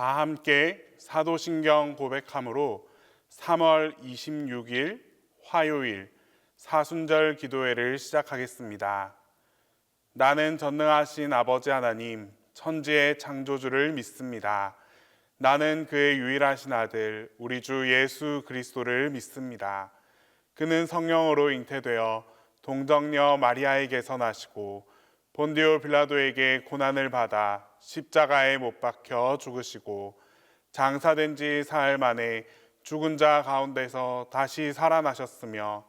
다 함께 사도신경 고백함으로 3월 26일 화요일 사순절 기도회를 시작하겠습니다. 나는 전능하신 아버지 하나님, 천지의 창조주를 믿습니다. 나는 그의 유일하신 아들, 우리 주 예수 그리스도를 믿습니다. 그는 성령으로 잉태되어 동정녀 마리아에게서 나시고 본디오 빌라도에게 고난을 받아 십자가에 못 박혀 죽으시고 장사된 지 사흘 만에 죽은 자 가운데서 다시 살아나셨으며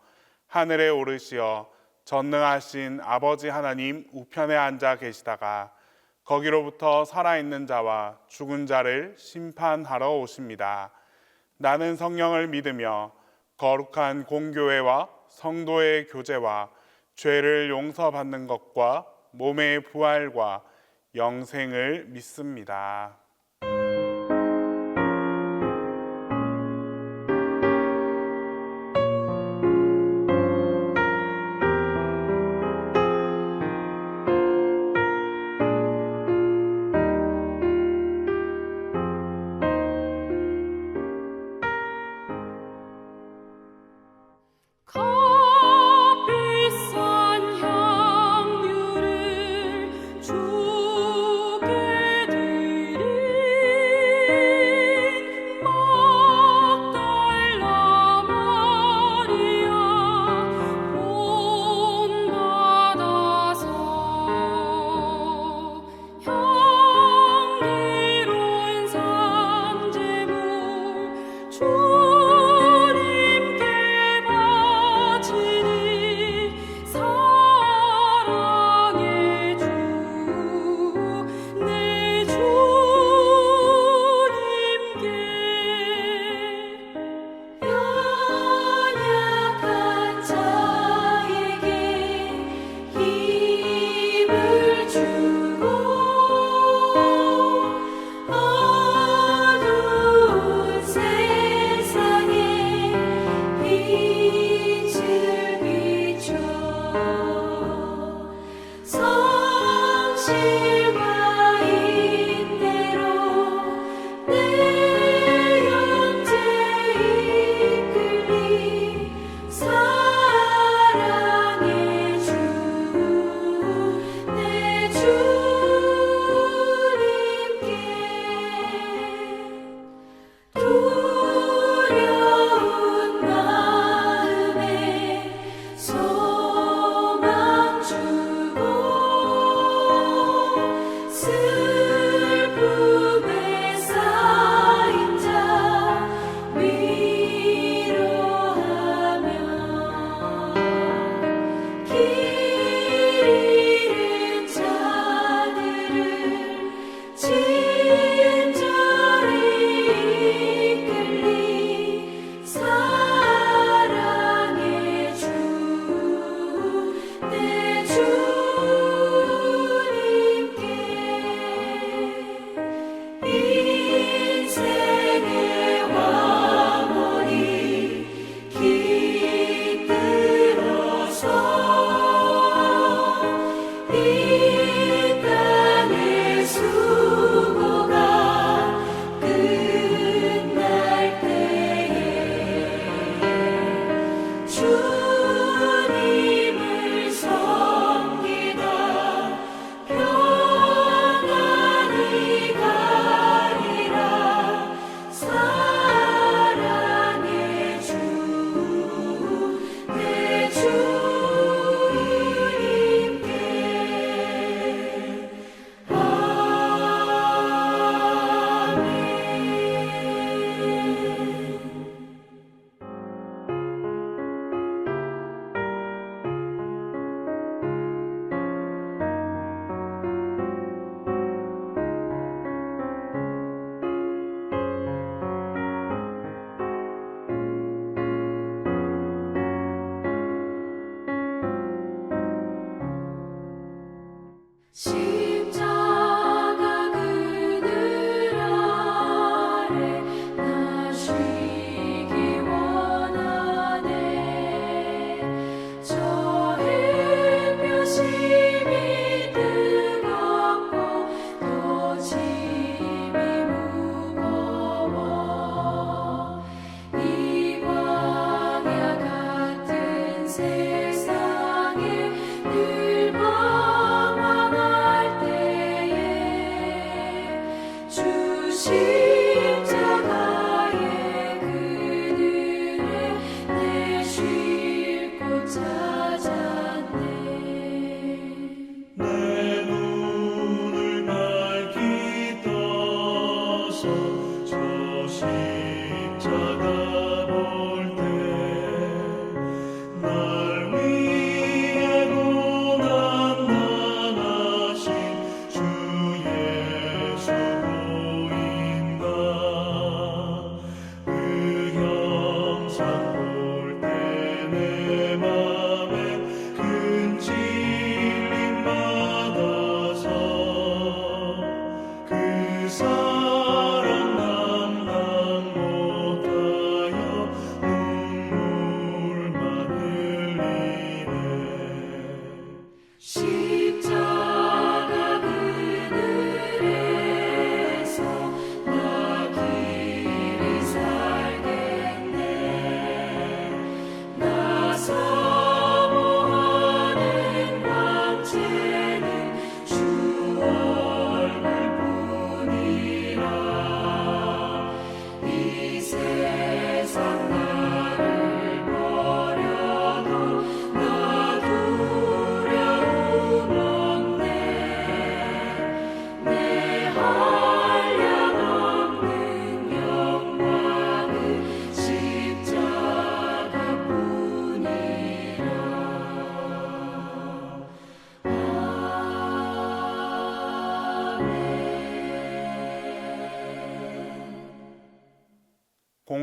하늘에 오르시어 전능하신 아버지 하나님 우편에 앉아 계시다가 거기로부터 살아있는 자와 죽은 자를 심판하러 오십니다. 나는 성령을 믿으며 거룩한 공교회와 성도의 교제와 죄를 용서받는 것과 몸의 부활과 영생을 믿습니다.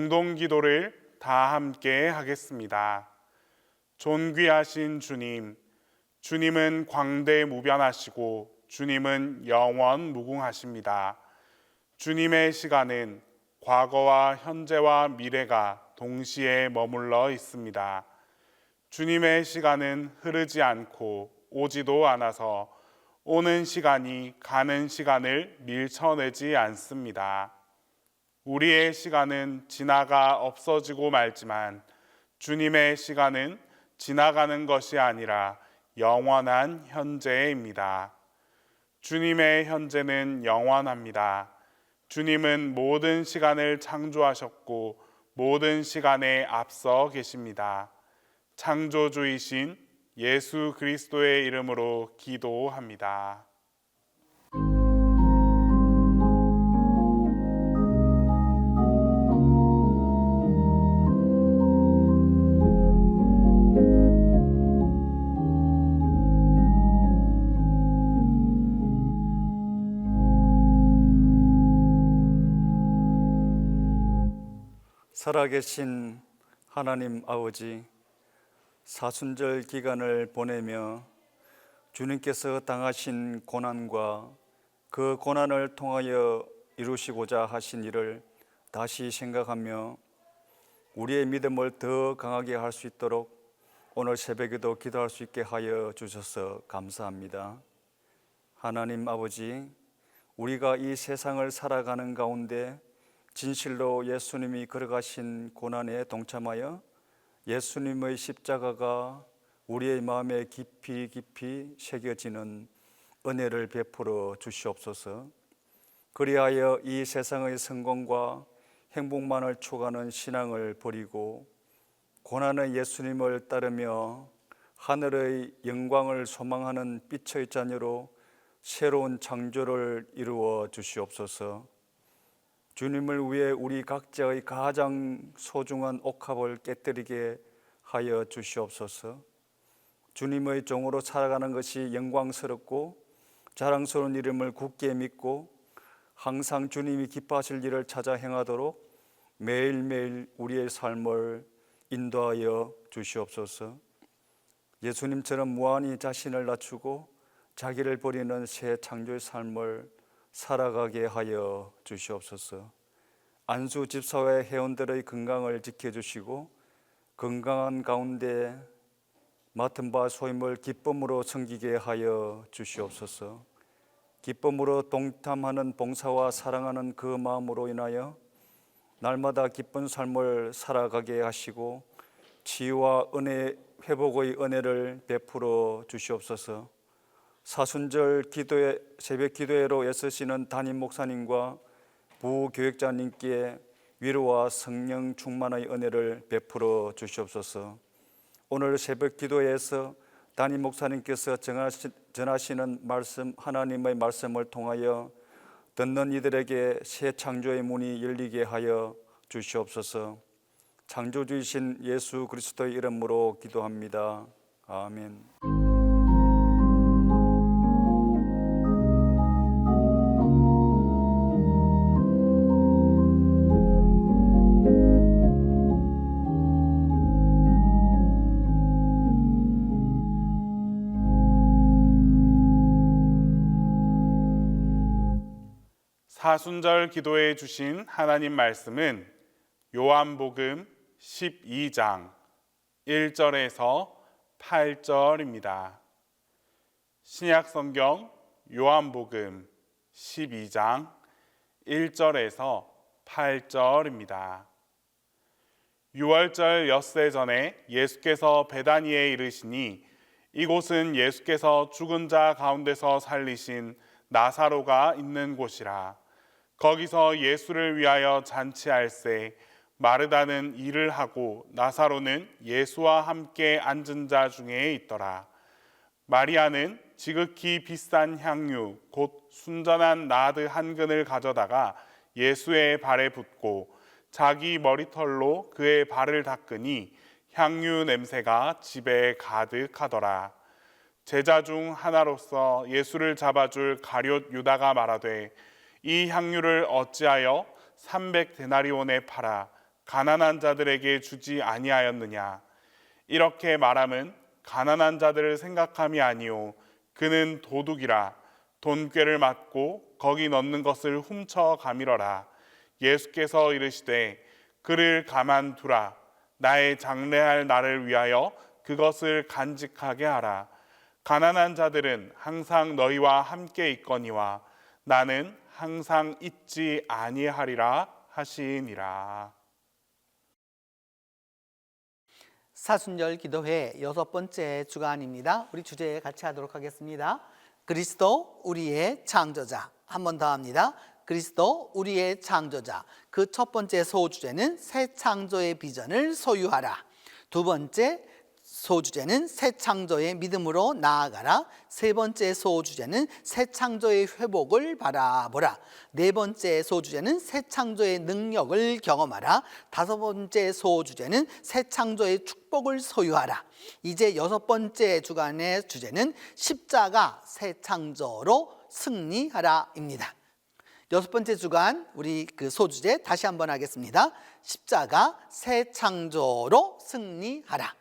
공동기도를 다 함께 하겠습니다. 존귀하신 주님, 주님은 광대무변하시고 주님은 영원 무궁하십니다. 주님의 시간은 과거와 현재와 미래가 동시에 머물러 있습니다. 주님의 시간은 흐르지 않고 오지도 않아서 오는 시간이 가는 시간을 밀쳐내지 않습니다. 우리의 시간은 지나가 없어지고 말지만 주님의 시간은 지나가는 것이 아니라 영원한 현재입니다. 주님의 현재는 영원합니다. 주님은 모든 시간을 창조하셨고 모든 시간에 앞서 계십니다. 창조주이신 예수 그리스도의 이름으로 기도합니다. 살아계신 하나님 아버지, 사순절 기간을 보내며 주님께서 당하신 고난과 그 고난을 통하여 이루시고자 하신 일을 다시 생각하며 우리의 믿음을 더 강하게 할 수 있도록 오늘 새벽에도 기도할 수 있게 하여 주셔서 감사합니다. 하나님 아버지, 우리가 이 세상을 살아가는 가운데 진실로 예수님이 걸어가신 고난에 동참하여 예수님의 십자가가 우리의 마음에 깊이 새겨지는 은혜를 베풀어 주시옵소서. 그리하여 이 세상의 성공과 행복만을 추구하는 신앙을 버리고 고난의 예수님을 따르며 하늘의 영광을 소망하는 빛의 자녀로 새로운 창조를 이루어 주시옵소서. 주님을 위해 우리 각자의 가장 소중한 옥합을 깨뜨리게 하여 주시옵소서. 주님의 종으로 살아가는 것이 영광스럽고 자랑스러운 이름을 굳게 믿고 항상 주님이 기뻐하실 일을 찾아 행하도록 매일매일 우리의 삶을 인도하여 주시옵소서. 예수님처럼 무한히 자신을 낮추고 자기를 버리는 새 창조의 삶을 살아가게 하여 주시옵소서. 안수 집사회 회원들의 건강을 지켜주시고 건강한 가운데 맡은 바 소임을 기쁨으로 섬기게 하여 주시옵소서. 기쁨으로 동참하는 봉사와 사랑하는 그 마음으로 인하여 날마다 기쁜 삶을 살아가게 하시고 치유와 은혜, 회복의 은혜를 베풀어 주시옵소서. 사순절 기도회, 새벽 기도회로 애쓰시는 담임 목사님과 부교육자님께 위로와 성령 충만의 은혜를 베풀어 주시옵소서. 오늘 새벽 기도회에서 담임 목사님께서 전하시는 말씀, 하나님의 말씀을 통하여 듣는 이들에게 새 창조의 문이 열리게 하여 주시옵소서. 창조주이신 예수 그리스도의 이름으로 기도합니다. 아멘. 사순절 기도해 주신 하나님 말씀은 요한복음 12장 1절에서 8절입니다. 신약성경 요한복음 12장 1절에서 8절입니다. 6월절 엿새 전에 예수께서 베다니에 이르시니 이곳은 예수께서 죽은 자 가운데서 살리신 나사로가 있는 곳이라. 거기서 예수를 위하여 잔치할세 마르다는 일을 하고 나사로는 예수와 함께 앉은 자 중에 있더라. 마리아는 지극히 비싼 향유 곧 순전한 나드 한 근을 가져다가 예수의 발에 붓고 자기 머리털로 그의 발을 닦으니 향유 냄새가 집에 가득하더라. 제자 중 하나로서 예수를 잡아줄 가룟 유다가 말하되 이 향유를 어찌하여 300데나리온에 팔아 가난한 자들에게 주지 아니하였느냐. 이렇게 말함은 가난한 자들을 생각함이 아니요 그는 도둑이라 돈꾀를 맞고 거기 넣는 것을 훔쳐 가밀어라. 예수께서 이르시되 그를 가만두라. 나의 장래할 날을 위하여 그것을 간직하게 하라. 가난한 자들은 항상 너희와 함께 있거니와 나는 항상 잊지 아니하리라 하시니라. 사순절 기도회 6번째 주간입니다. 우리 주제 같이 하도록 하겠습니다. 그리스도 우리의 창조자. 한 번 더 합니다. 그리스도 우리의 창조자. 그 첫 번째 소주제는 새 창조의 비전을 소유하라. 두 번째 소주제는 새 창조의 믿음으로 나아가라. 세 번째 소주제는 새 창조의 회복을 바라보라. 네 번째 소주제는 새 창조의 능력을 경험하라. 다섯 번째 소주제는 새 창조의 축복을 소유하라. 이제 여섯 번째 주간의 주제는 십자가 새 창조로 승리하라입니다. 여섯 번째 주간 우리 그 소주제 다시 한번 하겠습니다. 십자가 새 창조로 승리하라.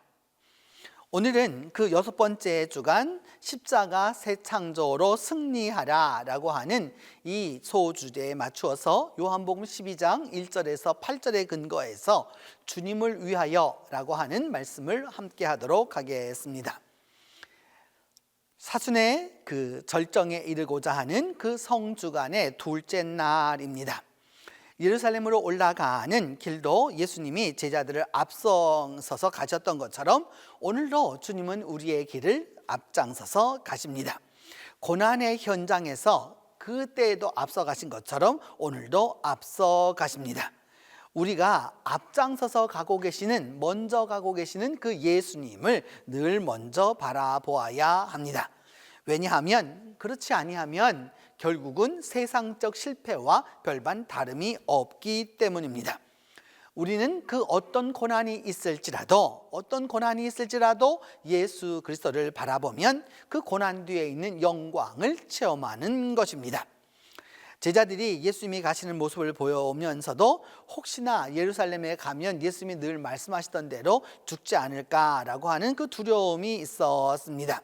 오늘은 그 여섯 번째 주간 십자가 새 창조로 승리하라 라고 하는 이 소주제에 맞추어서 요한복음 12장 1절에서 8절에 근거해서 주님을 위하여 라고 하는 말씀을 함께 하도록 하겠습니다. 사순의 그 절정에 이르고자 하는 그 성주간의 둘째 날입니다. 예루살렘으로 올라가는 길도 예수님이 제자들을 앞서서서 가셨던 것처럼 오늘도 주님은 우리의 길을 앞장서서 가십니다. 고난의 현장에서 그때에도 앞서 가신 것처럼 오늘도 앞서 가십니다. 우리가 앞장서서 가고 계시는, 먼저 가고 계시는 그 예수님을 늘 먼저 바라보아야 합니다. 왜냐하면 그렇지 아니하면 결국은 세상적 실패와 별반 다름이 없기 때문입니다. 우리는 그 어떤 고난이 있을지라도 예수 그리스도를 바라보면 그 고난 뒤에 있는 영광을 체험하는 것입니다. 제자들이 예수님이 가시는 모습을 보면서도 혹시나 예루살렘에 가면 예수님이 늘 말씀하시던 대로 죽지 않을까라고 하는 그 두려움이 있었습니다.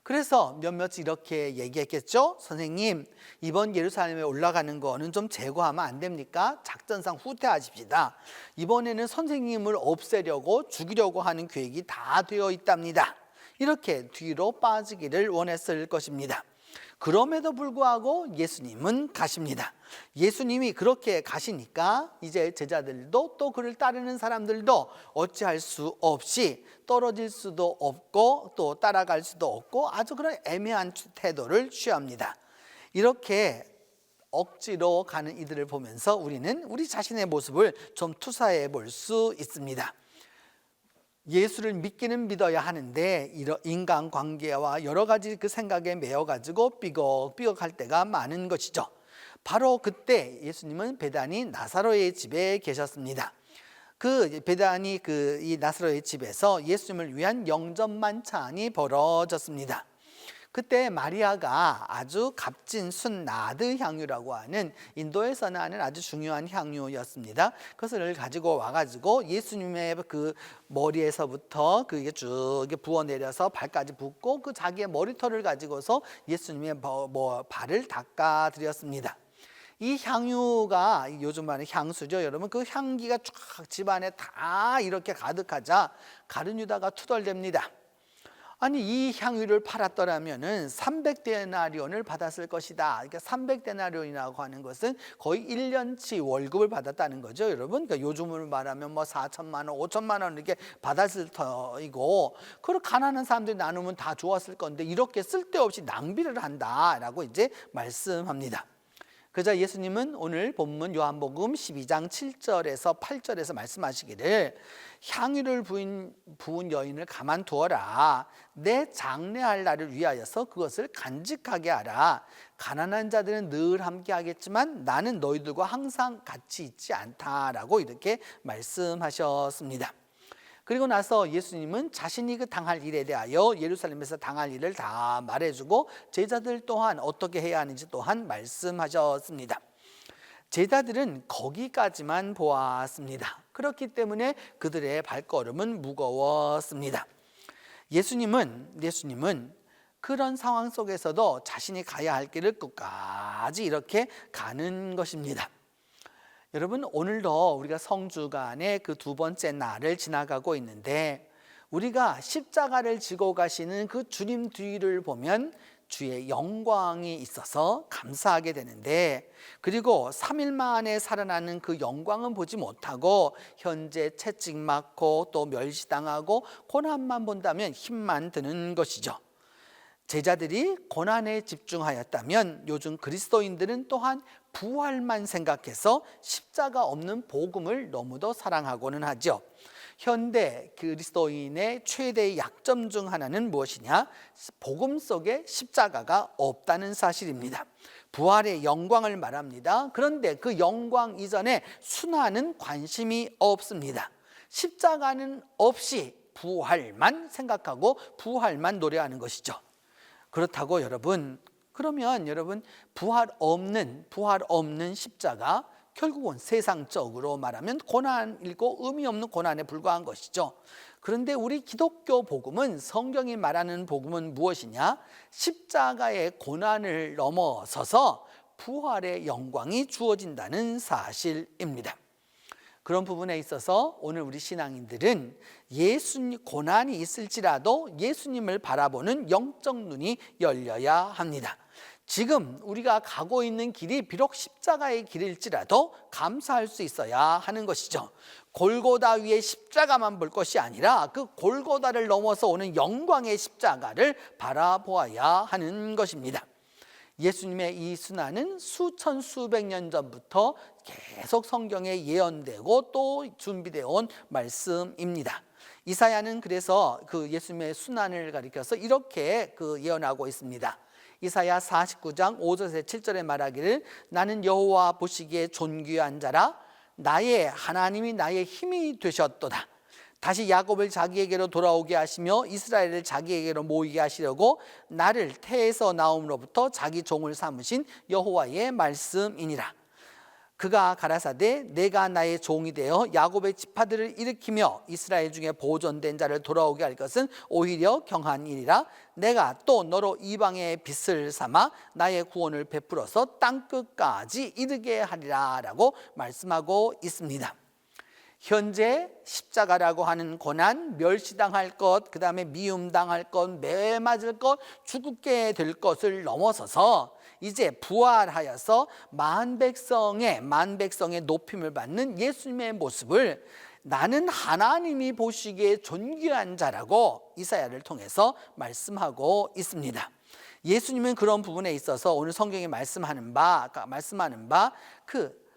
그래서 몇몇 이렇게 얘기했겠죠. 선생님, 이번 예루살렘에 올라가는 거는 좀 제거하면 안 됩니까? 작전상 후퇴하십시다. 이번에는 선생님을 없애려고 죽이려고 하는 계획이 다 되어 있답니다. 이렇게 뒤로 빠지기를 원했을 것입니다. 그럼에도 불구하고 예수님은 가십니다. 예수님이 그렇게 가시니까 이제 제자들도 또 그를 따르는 사람들도 어찌할 수 없이 떨어질 수도 없고 또 따라갈 수도 없고 아주 그런 애매한 태도를 취합니다. 이렇게 억지로 가는 이들을 보면서 우리는 우리 자신의 모습을 좀 투사해 볼 수 있습니다. 예수를 믿기는 믿어야 하는데 인간관계와 여러 가지 그 생각에 매여가지고 삐걱삐걱할 때가 많은 것이죠. 바로 그때 예수님은 베다니 나사로의 집에 계셨습니다. 그 베다니 이 나사로의 집에서 예수님을 위한 영접만찬이 벌어졌습니다. 그때 마리아가 아주 값진 순나드 향유라고 하는 인도에서 나는 아주 중요한 향유였습니다. 그것을 가지고 와가지고 예수님의 그 머리에서부터 그게 쭉 부어 내려서 발까지 붓고 그 자기의 머리털을 가지고서 예수님의 발을 닦아 드렸습니다. 이 향유가 요즘 말하는 향수죠. 여러분 그 향기가 쫙 집안에 다 이렇게 가득하자 가룟 유다가 투덜댑니다. 아니 이 향유를 팔았더라면은 300데나리온을 받았을 것이다. 그러니까 300데나리온이라고 하는 것은 거의 1년치 월급을 받았다는 거죠, 여러분. 그러니까 요즘으로 말하면 뭐 4천만 원, 5천만 원 이렇게 받았을 터이고, 그걸 가난한 사람들이 나누면 다 좋았을 건데 이렇게 쓸데없이 낭비를 한다라고 이제 말씀합니다. 그러자 예수님은 오늘 본문 요한복음 12장 7절에서 8절에서 말씀하시기를 향유를 부은 여인을 가만두어라. 내 장래할 날을 위하여서 그것을 간직하게 하라. 가난한 자들은 늘 함께 하겠지만 나는 너희들과 항상 같이 있지 않다라고 이렇게 말씀하셨습니다. 그리고 나서 예수님은 자신이 그 당할 일에 대하여 예루살렘에서 당할 일을 다 말해주고 제자들 또한 어떻게 해야 하는지 또한 말씀하셨습니다. 제자들은 거기까지만 보았습니다. 그렇기 때문에 그들의 발걸음은 무거웠습니다. 예수님은 그런 상황 속에서도 자신이 가야 할 길을 끝까지 이렇게 가는 것입니다. 여러분, 오늘도 우리가 성주간의 그 두 번째 날을 지나가고 있는데, 우리가 십자가를 지고 가시는 그 주님 뒤를 보면 주의 영광이 있어서 감사하게 되는데, 그리고 3일 만에 살아나는 그 영광은 보지 못하고 현재 채찍맞고 또 멸시당하고 고난만 본다면 힘만 드는 것이죠. 제자들이 고난에 집중하였다면 요즘 그리스도인들은 또한 부활만 생각해서 십자가 없는 복음을 너무도 사랑하고는 하죠. 현대 그리스도인의 최대의 약점 중 하나는 무엇이냐? 복음 속에 십자가가 없다는 사실입니다. 부활의 영광을 말합니다. 그런데 그 영광 이전에 순환은 관심이 없습니다. 십자가는 없이 부활만 생각하고 부활만 노래하는 것이죠. 그렇다고 그러면 여러분 부활 없는 십자가, 결국은 세상적으로 말하면 고난이고 의미 없는 고난에 불과한 것이죠. 그런데 우리 기독교 복음은, 성경이 말하는 복음은 무엇이냐? 십자가의 고난을 넘어서서 부활의 영광이 주어진다는 사실입니다. 그런 부분에 있어서 오늘 우리 신앙인들은 고난이 있을지라도 예수님을 바라보는 영적 눈이 열려야 합니다. 지금 우리가 가고 있는 길이 비록 십자가의 길일지라도 감사할 수 있어야 하는 것이죠. 골고다 위에 십자가만 볼 것이 아니라 그 골고다를 넘어서 오는 영광의 십자가를 바라보아야 하는 것입니다. 예수님의 이 순환은 수천 수백 년 전부터 계속 성경에 예언되고 또 준비되어 온 말씀입니다. 이사야는 그래서 그 예수님의 순환을 가리켜서 이렇게 예언하고 있습니다. 이사야 49장 5절에서 7절에 말하기를, 나는 여호와 보시기에 존귀한 자라, 나의 하나님이 나의 힘이 되셨도다. 다시 야곱을 자기에게로 돌아오게 하시며 이스라엘을 자기에게로 모이게 하시려고 나를 태에서 나옴으로부터 자기 종을 삼으신 여호와의 말씀이니라. 그가 가라사대, 내가 나의 종이 되어 야곱의 지파들을 일으키며 이스라엘 중에 보존된 자를 돌아오게 할 것은 오히려 경한 일이라. 내가 또 너로 이방의 빛을 삼아 나의 구원을 베풀어서 땅끝까지 이르게 하리라 라고 말씀하고 있습니다. 현재 십자가라고 하는 고난, 멸시당할 것, 그 다음에 미움당할 것, 매 맞을 것, 죽게 될 것을 넘어서서 이제 부활하여서 만백성의 높임을 받는 예수님의 모습을 나는 하나님이 보시기에 존귀한 자라고 이사야를 통해서 말씀하고 있습니다. 예수님은 그런 부분에 있어서 오늘 성경이 말씀하는 바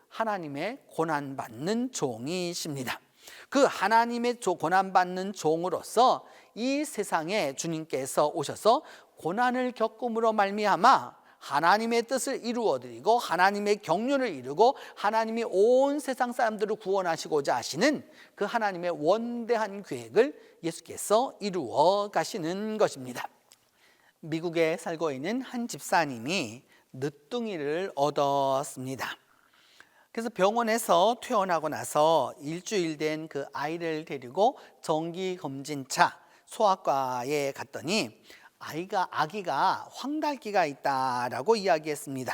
하나님의 고난받는 종이십니다. 그 하나님의 고난받는 종으로서 이 세상에 주님께서 오셔서 고난을 겪음으로 말미암아 하나님의 뜻을 이루어드리고 하나님의 경륜을 이루고 하나님이 온 세상 사람들을 구원하시고자 하시는 그 하나님의 원대한 계획을 예수께서 이루어 가시는 것입니다. 미국에 살고 있는 한 집사님이 늦둥이를 얻었습니다. 그래서 병원에서 퇴원하고 나서 일주일 된 그 아이를 데리고 정기검진차 소아과에 갔더니 아기가 황달기가 있다라고 이야기했습니다.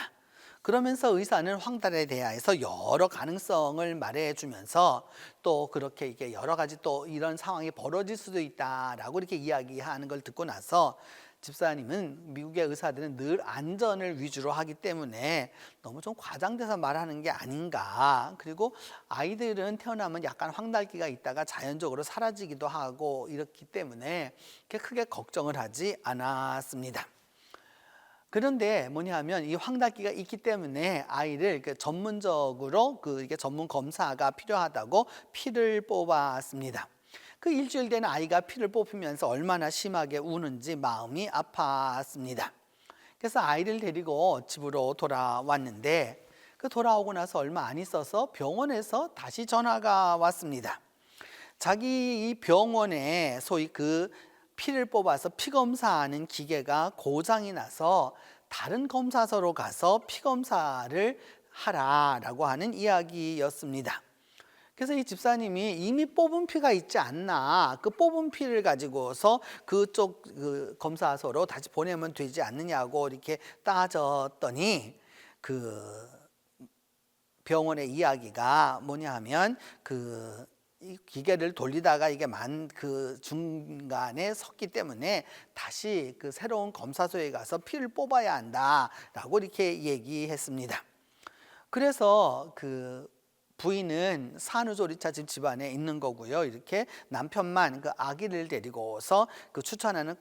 그러면서 의사는 황달에 대해서 여러 가능성을 말해주면서 또 그렇게 이게 여러 가지 또 이런 상황이 벌어질 수도 있다라고 이렇게 이야기하는 걸 듣고 나서 집사님은, 미국의 의사들은 늘 안전을 위주로 하기 때문에 너무 좀 과장돼서 말하는 게 아닌가. 그리고 아이들은 태어나면 약간 황달기가 있다가 자연적으로 사라지기도 하고 이렇기 때문에 크게 걱정을 하지 않았습니다. 그런데 뭐냐면 이 황달기가 있기 때문에 아이를 전문적으로 이게 전문 검사가 필요하다고 피를 뽑았습니다. 그 일주일 된 아이가 피를 뽑히면서 얼마나 심하게 우는지 마음이 아팠습니다. 그래서 아이를 데리고 집으로 돌아왔는데 돌아오고 나서 얼마 안 있어서 병원에서 다시 전화가 왔습니다. 자기 이 병원에 소위 피를 뽑아서 피 검사하는 기계가 고장이 나서 다른 검사소로 가서 피 검사를 하라라고 하는 이야기였습니다. 그래서 이 집사님이 이미 뽑은 피가 있지 않나, 그 뽑은 피를 가지고서 그쪽 검사소로 다시 보내면 되지 않느냐고 이렇게 따졌더니 그 병원의 이야기가 뭐냐 하면 이 기계를 돌리다가 이게 그 중간에 섰기 때문에 다시 그 새로운 검사소에 가서 피를 뽑아야 한다라고 이렇게 얘기했습니다. 그래서 그 부인은 산후조리차 집안에 있는 거고요. 이렇게 남편만 그 아기를 데리고서 그 추천하는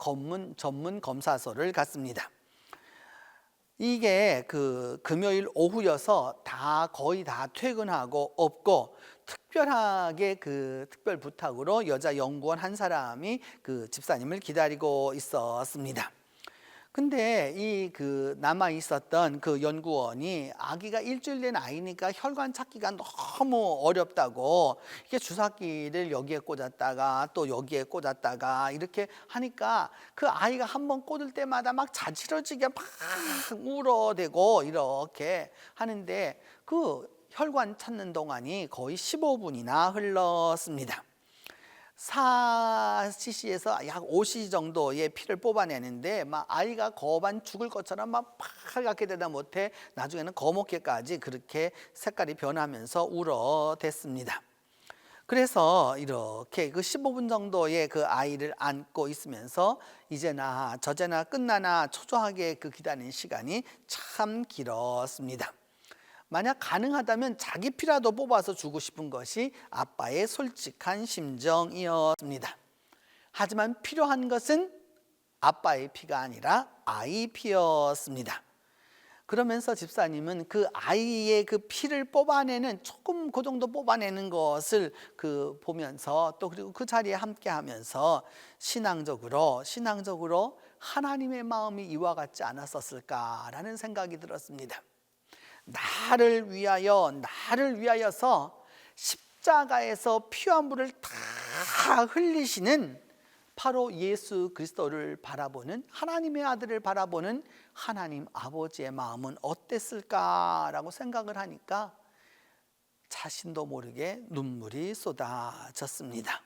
전문 검사소를 갔습니다. 이게 그 금요일 오후여서 거의 다 퇴근하고 없고, 특별하게 그 특별 부탁으로 여자 연구원 한 사람이 그 집사님을 기다리고 있었습니다. 근데 이 그 남아 있었던 그 연구원이 아기가 일주일 된 아이니까 혈관 찾기가 너무 어렵다고, 이게 주사기를 여기에 꽂았다가 또 여기에 꽂았다가 이렇게 하니까 그 아이가 한번 꽂을 때마다 막 자지러지게 막 울어대고 이렇게 하는데, 그 혈관 찾는 동안이 거의 15분이나 흘렀습니다. 4cc에서 약 5cc 정도의 피를 뽑아내는데 막 아이가 거반 죽을 것처럼 막 빨갛게 되다 못해 나중에는 거목게까지 그렇게 색깔이 변하면서 울어댔습니다. 그래서 이렇게 그 15분 정도의 그 아이를 안고 있으면서 이제나 저제나 끝나나 초조하게 그 기다리는 시간이 참 길었습니다. 만약 가능하다면 자기 피라도 뽑아서 주고 싶은 것이 아빠의 솔직한 심정이었습니다. 하지만 필요한 것은 아빠의 피가 아니라 아이 피였습니다. 그러면서 집사님은 그 아이의 그 피를 뽑아내는, 조금 그 정도 뽑아내는 것을 그 보면서, 또 그리고 그 자리에 함께 하면서 신앙적으로 하나님의 마음이 이와 같지 않았었을까라는 생각이 들었습니다. 나를 위하여서 십자가에서 피와 물을 다 흘리시는 바로 예수 그리스도를 바라보는, 하나님의 아들을 바라보는 하나님 아버지의 마음은 어땠을까라고 생각을 하니까 자신도 모르게 눈물이 쏟아졌습니다.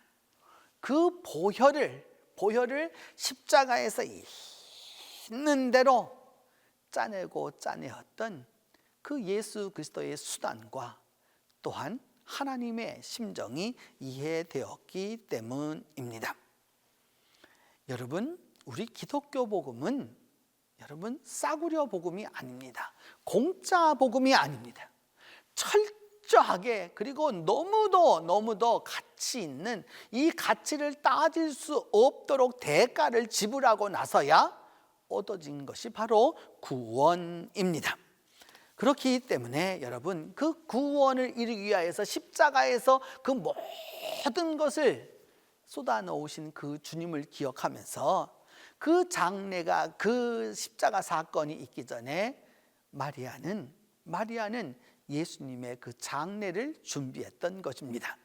그 보혈을 십자가에서 있는 대로 짜내었던 그 예수 그리스도의 수단과 또한 하나님의 심정이 이해되었기 때문입니다. 여러분, 우리 기독교 복음은 싸구려 복음이 아닙니다. 공짜 복음이 아닙니다. 철저하게, 그리고 너무도 가치 있는, 이 가치를 따질 수 없도록 대가를 지불하고 나서야 얻어진 것이 바로 구원입니다. 그렇기 때문에 여러분, 그 구원을 이루기 위하여서 십자가에서 그 모든 것을 쏟아 놓으신 그 주님을 기억하면서, 그 장례가, 그 십자가 사건이 있기 전에 마리아는 예수님의 그 장례를 준비했던 것입니다.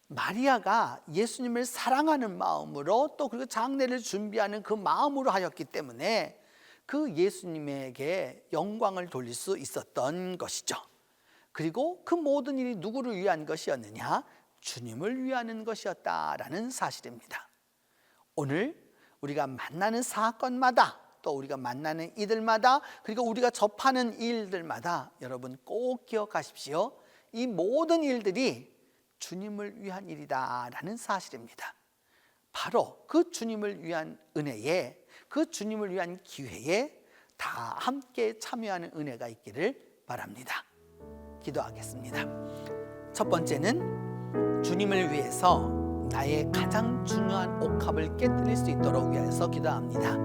마리아가 예수님을 사랑하는 마음으로, 또 그리고 장례를 준비하는 그 마음으로 하였기 때문에 그 예수님에게 영광을 돌릴 수 있었던 것이죠. 그리고 그 모든 일이 누구를 위한 것이었느냐? 주님을 위하는 것이었다라는 사실입니다. 오늘 우리가 만나는 사건마다, 또 우리가 만나는 이들마다, 그리고 우리가 접하는 일들마다 여러분 꼭 기억하십시오. 이 모든 일들이 주님을 위한 일이다라는 사실입니다. 바로 그 주님을 위한 은혜에, 그 주님을 위한 기회에 다 함께 참여하는 은혜가 있기를 바랍니다. 기도하겠습니다. 첫 번째는 주님을 위해서 나의 가장 중요한 옥합을 깨뜨릴 수 있도록 위하여서 기도합니다.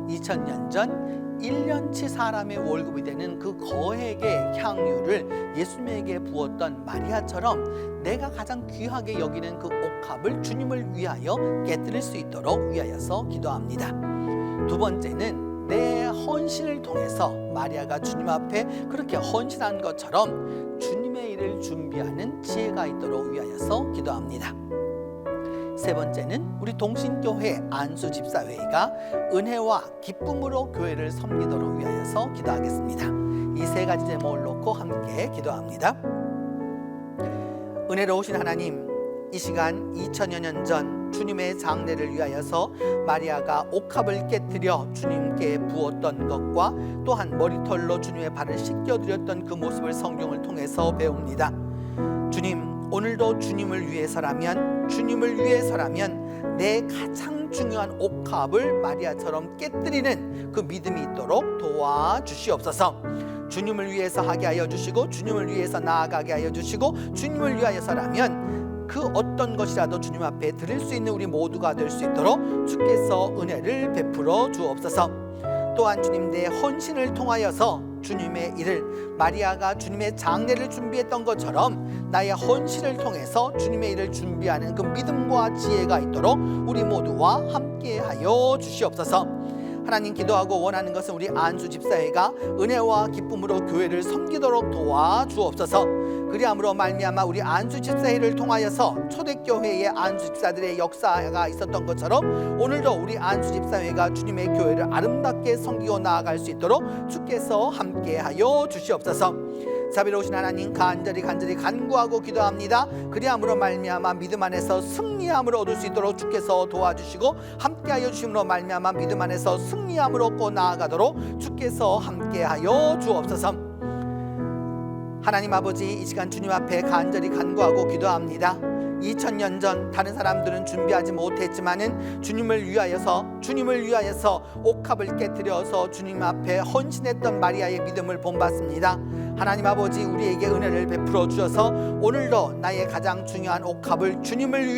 2000년 전 1년치 사람의 월급이 되는 그 거액의 향유를 예수님에게 부었던 마리아처럼 내가 가장 귀하게 여기는 그 옥합을 주님을 위하여 깨뜨릴 수 있도록 위하여서 기도합니다. 두 번째는 내 헌신을 통해서 마리아가 주님 앞에 그렇게 헌신한 것처럼 주님의 일을 준비하는 지혜가 있도록 위하여서 기도합니다. 세 번째는 우리 동신교회 안수집사회의가 은혜와 기쁨으로 교회를 섬기도록 위하여서 기도하겠습니다. 이 세 가지 제목을 놓고 함께 기도합니다. 은혜로우신 하나님, 이 시간 2000여 년 전 주님의 장례를 위하여서 마리아가 옥합을 깨뜨려 주님께 부었던 것과 또한 머리털로 주님의 발을 씻겨드렸던 그 모습을 성경을 통해서 배웁니다. 주님, 오늘도 주님을 위해서라면 내 가장 중요한 옥합을 마리아처럼 깨뜨리는 그 믿음이 있도록 도와주시옵소서. 주님을 위해서 하게 하여 주시고, 주님을 위해서 나아가게 하여 주시고, 주님을 위하여서라면 그 어떤 것이라도 주님 앞에 드릴 수 있는 우리 모두가 될 수 있도록 주께서 은혜를 베풀어 주옵소서. 또한 주님, 내 헌신을 통하여서 주님의 일을, 마리아가 주님의 장례를 준비했던 것처럼 나의 헌신을 통해서 주님의 일을 준비하는 그 믿음과 지혜가 있도록 우리 모두와 함께하여 주시옵소서. 하나님, 기도하고 원하는 것은 우리 안수 집사회가 은혜와 기쁨으로 교회를 섬기도록 도와주옵소서. 그리함으로 말미암아 우리 안수 집사회를 통하여서 초대교회의 안수 집사들의 역사가 있었던 것처럼 오늘도 우리 안수 집사회가 주님의 교회를 아름답게 섬기고 나아갈 수 있도록 주께서 함께하여 주시옵소서. 자비로우신 하나님, 간절히 간구하고 기도합니다. 그리함으로 말미암아 믿음 안에서 승리함을 얻을 수 있도록 주께서 도와주시고, 함께하여 주심으로 말미암아 믿음 안에서 승리함을 얻고 나아가도록 주께서 함께하여 주옵소서. 하나님 아버지, 이 시간 주님 앞에 간절히 간구하고 기도합니다. 2000년 전 다른 사람들은 준비하지 못했지만은 주님을 위하여서 옥합을 깨뜨려서 주님 앞에 헌신했던 마리아의 믿음을 본받습니다. 하나님 아버지, 우리에게 은혜를 베풀어 주셔서 오늘도 나의 가장 중요한 옥합을 주님을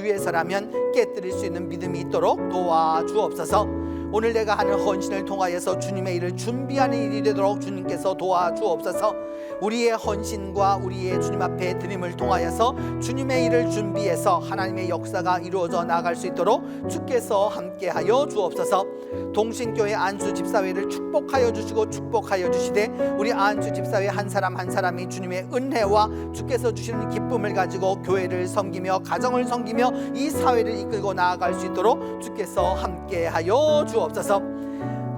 위해서라면 깨뜨릴 수 있는 믿음이 있도록 도와주옵소서. 오늘 내가 하는 헌신을 통하여서 주님의 일을 준비하는 일이 되도록 주님께서 도와주옵소서. 우리의 헌신과 우리의 주님 앞에 드림을 통하여서 주님의 일을 준비해서 하나님의 역사가 이루어져 나갈 수 있도록 주께서 함께하여 주옵소서. 동신교회 안수 집사회를 축복하여 주시되 우리 안수 집사회 한 사람 한 사람이 주님의 은혜와 주께서 주시는 기쁨을 가지고 교회를 섬기며 가정을 섬기며 이 사회를 이끌고 나아갈 수 있도록 주께서 함께하여 주옵소서.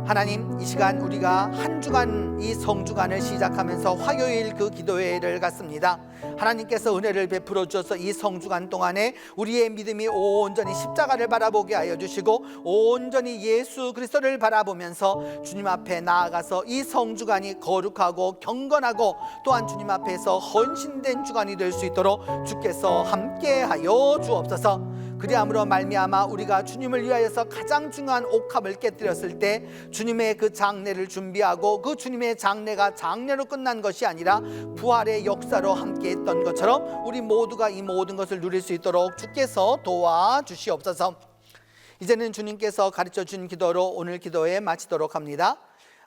하나님, 이 시간 우리가 한 주간 이 성주간을 시작하면서 화요일 그 기도회를 갖습니다. 하나님께서 은혜를 베풀어 주셔서 이 성주간 동안에 우리의 믿음이 온전히 십자가를 바라보게 하여 주시고 온전히 예수 그리스도를 바라보면서 주님 앞에 나아가서 이 성주간이 거룩하고 경건하고 또한 주님 앞에서 헌신된 주간이 될 수 있도록 주께서 함께하여 주옵소서. 그리함으로 말미암아 우리가 주님을 위하여서 가장 중요한 옥합을 깨뜨렸을 때 주님의 그 장례를 준비하고 그 주님의 장례가 장례로 끝난 것이 아니라 부활의 역사로 함께했던 것처럼 우리 모두가 이 모든 것을 누릴 수 있도록 주께서 도와주시옵소서. 이제는 주님께서 가르쳐 준 기도로 오늘 기도에 마치도록 합니다.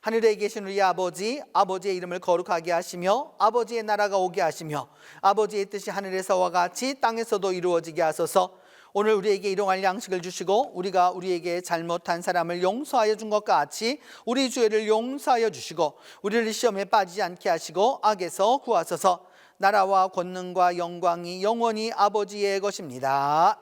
하늘에 계신 우리 아버지, 아버지의 이름을 거룩하게 하시며 아버지의 나라가 오게 하시며 아버지의 뜻이 하늘에서와 같이 땅에서도 이루어지게 하소서. 오늘 우리에게 일용할 양식을 주시고 우리가 우리에게 잘못한 사람을 용서하여 준 것 같이 우리 죄를 용서하여 주시고 우리를 시험에 빠지지 않게 하시고 악에서 구하소서. 나라와 권능과 영광이 영원히 아버지의 것입니다.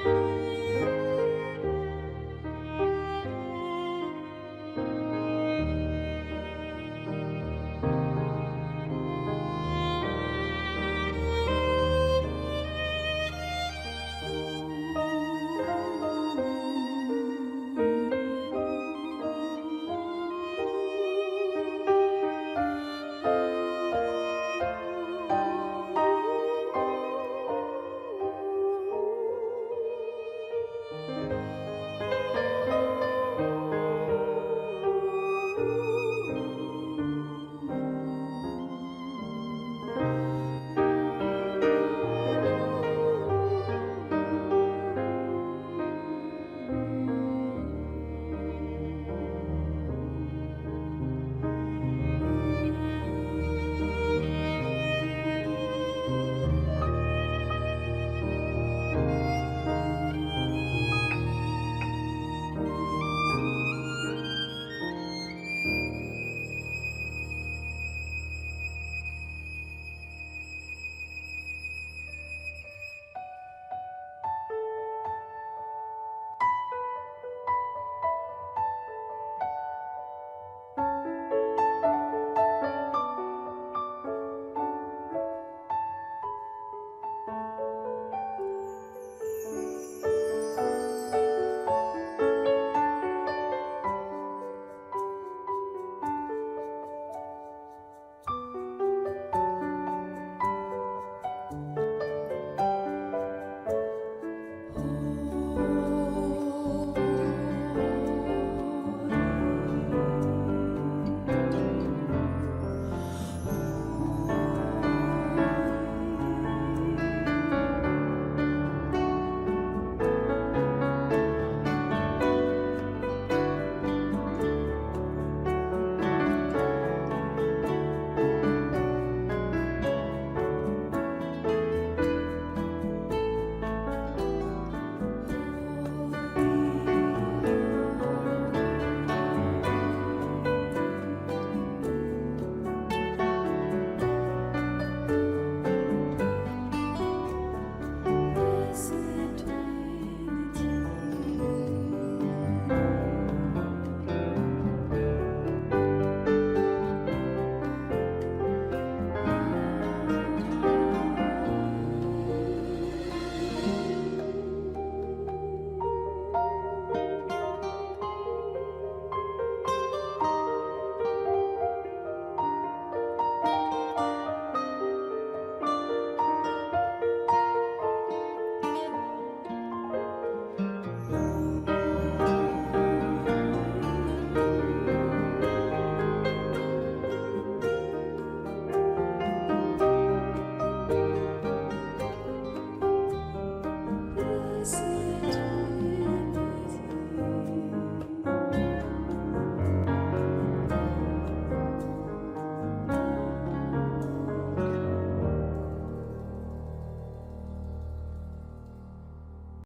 주시옵소서.